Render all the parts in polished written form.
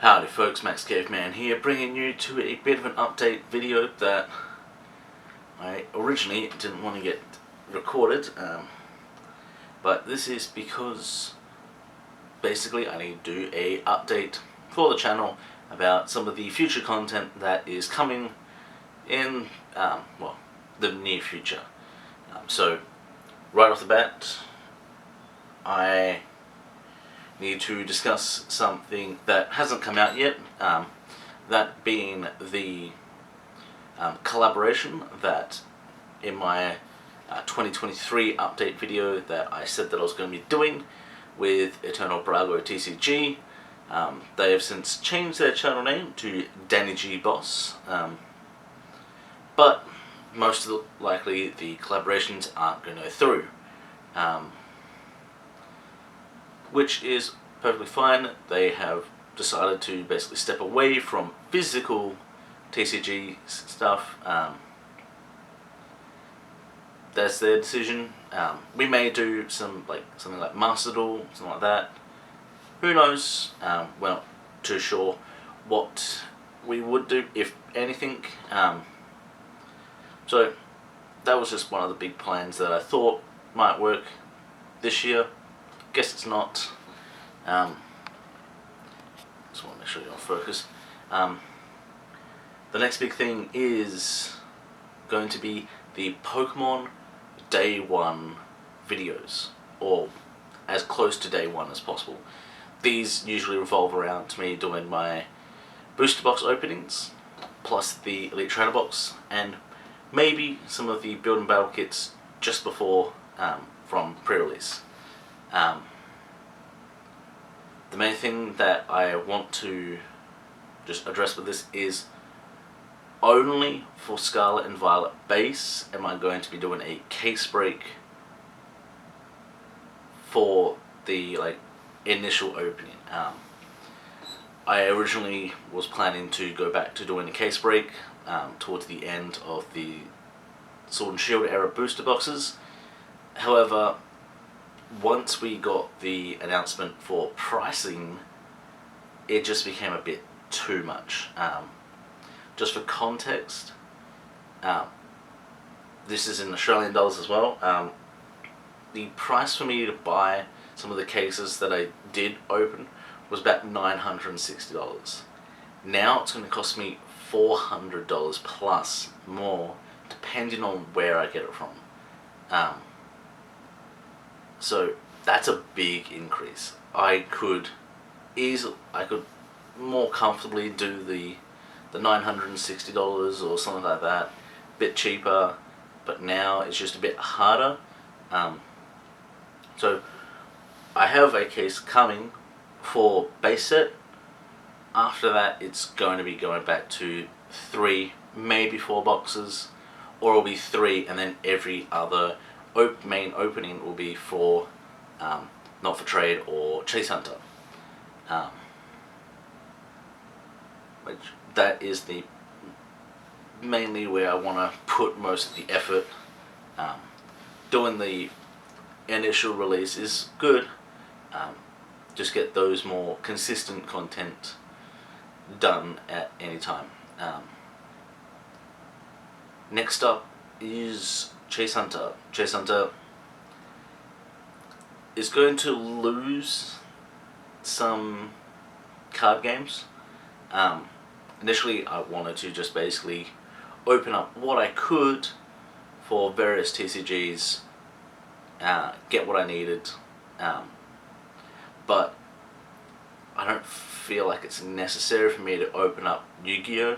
Howdy folks, Max Caveman here, bringing you to a bit of an update video that I originally didn't want to get recorded, but this is because basically I need to do a update for the channel about some of the future content that is coming in, the near future. So right off the bat, I need to discuss something that hasn't come out yet, that being the collaboration that in my 2023 update video that I said that I was going to be doing with Eternal Brago TCG. They have since changed their channel name to Danny G Boss, but most likely the collaborations aren't going to go through. Which is perfectly fine. They have decided to basically step away from physical TCG stuff. That's their decision. We may do something like Master Duel, something like that. Who knows? We're not too sure what we would do, if anything. So that was just one of the big plans that I thought might work this year. Guess it's not. Just want to make sure you're on focus. The next big thing is going to be the Pokemon Day 1 videos, or as close to Day 1 as possible. These usually revolve around me doing my booster box openings, plus the Elite Trainer box, and maybe some of the Build and Battle kits just before from pre-release. The main thing that I want to just address with this is only for Scarlet and Violet base am I going to be doing a case break for the initial opening. I originally was planning to go back to doing a case break towards the end of the Sword and Shield era booster boxes. However, once we got the announcement for pricing, it just became a bit too much. Just for context, this is in Australian dollars as well. The price for me to buy some of the cases that I did open was about $960. Now it's going to cost me $400 plus more, depending on where I get it from. So that's a big increase. I could more comfortably do the $960 or something like that, a bit cheaper, but now it's just a bit harder. So I have a case coming for base set. After that, it's going to be going back to 3, maybe 4 boxes, or it'll be 3, and then every other main opening will be for Not for Trade or Chase Hunter. Which that is mainly where I want to put most of the effort. Doing the initial release is good. Just get those more consistent content done at any time. Next up is Chase Hunter. Chase Hunter is going to lose some card games. Initially I wanted to just basically open up what I could for various TCGs, get what I needed, but I don't feel like it's necessary for me to open up Yu-Gi-Oh!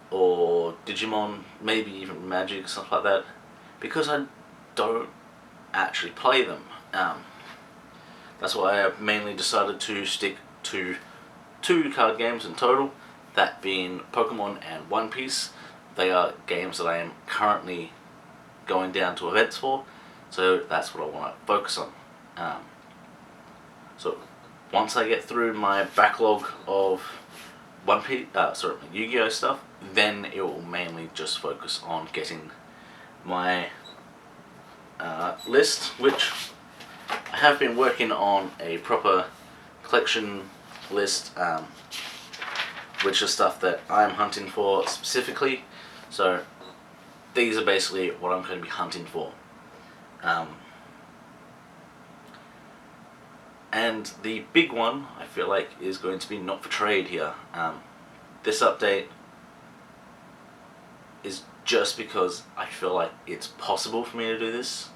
Or Digimon, maybe even Magic, stuff like that, because I don't actually play them. That's why I mainly decided to stick to 2 card games in total, that being Pokemon and One Piece. They are games that I am currently going down to events for, so that's what I want to focus on. So once I get through my backlog of Yu-Gi-Oh stuff, then it will mainly just focus on getting my list, which I have been working on a proper collection list. which is stuff that I'm hunting for specifically. So these are basically what I'm going to be hunting for. And the big one, I feel like, is going to be Not for Trade here. This update is just because I feel like it's possible for me to do this.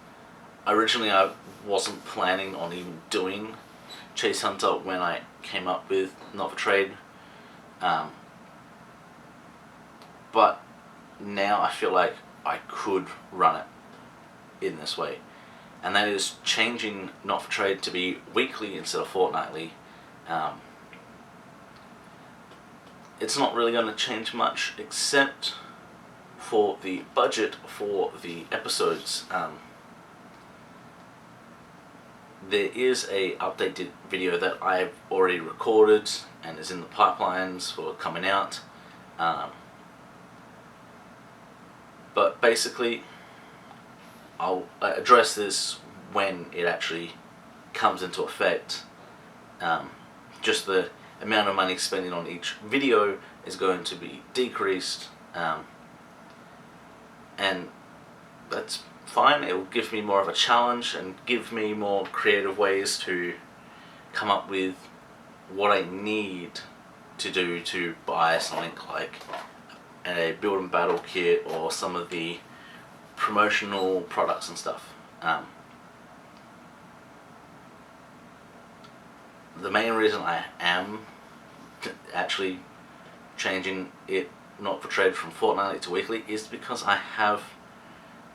Originally, I wasn't planning on even doing Chase Hunter when I came up with Not for Trade. But now I feel like I could run it in this way. And that is changing Not for Trade to be weekly instead of fortnightly. It's not really going to change much except for the budget for the episodes. There is a updated video that I've already recorded and is in the pipelines for coming out. But basically, I'll address this when it actually comes into effect. Just the amount of money spending on each video is going to be decreased, and that's fine. It will give me more of a challenge and give me more creative ways to come up with what I need to do to buy something like a build and battle kit or some of the promotional products and stuff. The main reason I am actually changing it Not for Trade from fortnightly to weekly is because I have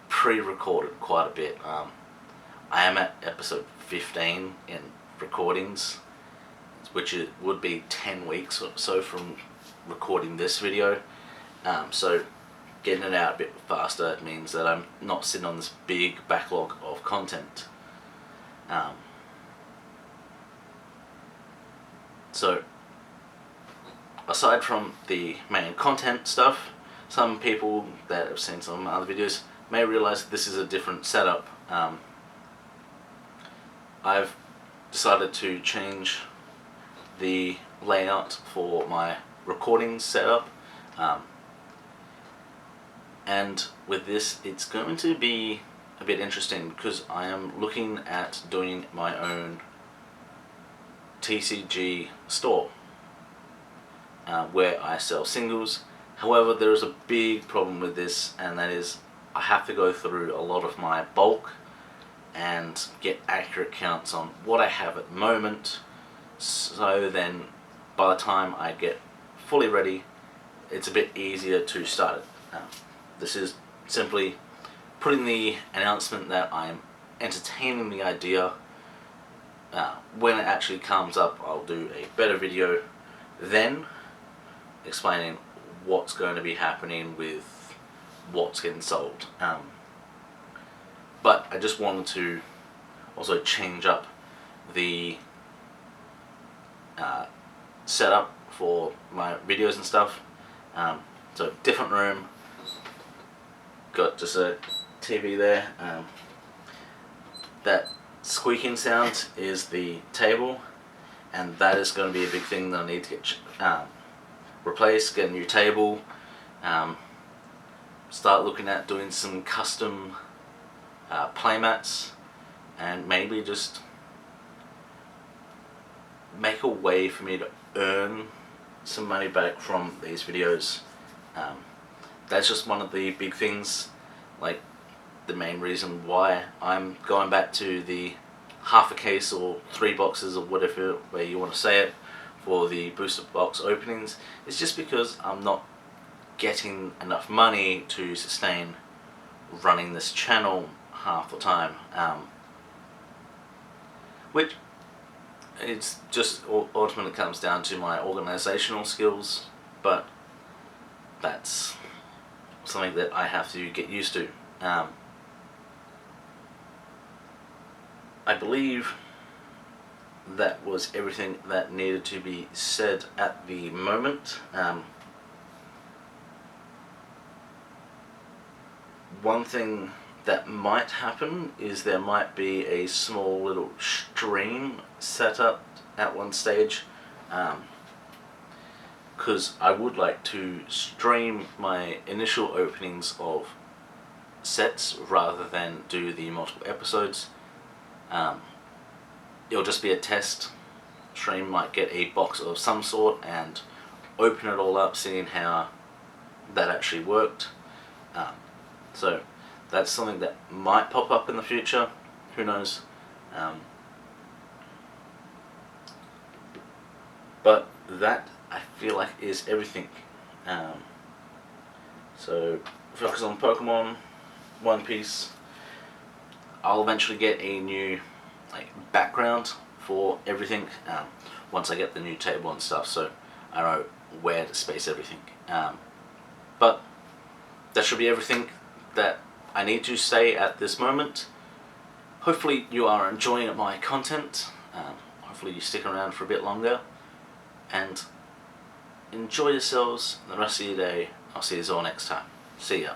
pre-recorded quite a bit. I am at episode 15 in recordings, which would be 10 weeks or so from recording this video. So getting it out a bit faster means that I'm not sitting on this big backlog of content. So aside from the main content stuff, some people that have seen some other videos may realize that this is a different setup. I've decided to change the layout for my recording setup, and with this it's going to be a bit interesting because I am looking at doing my own TCG store where I sell singles. However, there is a big problem with this, and that is I have to go through a lot of my bulk and get accurate counts on what I have at the moment, so then by the time I get fully ready it's a bit easier to start it. This is simply putting the announcement that I'm entertaining the idea. When it actually comes up, I'll do a better video then explaining what's going to be happening with what's getting sold. But I just wanted to also change up the setup for my videos and stuff. So different room, got just a TV there. That squeaking sound is the table, and that is going to be a big thing that I need to get replaced, get a new table, start looking at doing some custom playmats, and maybe just make a way for me to earn some money back from these videos. That's just one of the big things, like the main reason why I'm going back to the half a case or 3 boxes or whatever way you want to say it for the booster box openings is just because I'm not getting enough money to sustain running this channel half the time, which it's just ultimately comes down to my organizational skills, but that's something that I have to get used to. I believe that was everything that needed to be said at the moment. One thing that might happen is there might be a small little stream set up at one stage. because I would like to stream my initial openings of sets rather than do the multiple episodes. It'll just be a test stream. Might get a box of some sort and open it all up, seeing how that actually worked. So that's something that might pop up in the future, who knows. But that, I feel like, is everything. So focus on Pokemon, One Piece. I'll eventually get a new background for everything once I get the new table and stuff, so I know where to space everything. But that should be everything that I need to say at this moment. Hopefully you are enjoying my content. Hopefully you stick around for a bit longer, and enjoy yourselves the rest of your day. I'll see you all next time. See ya.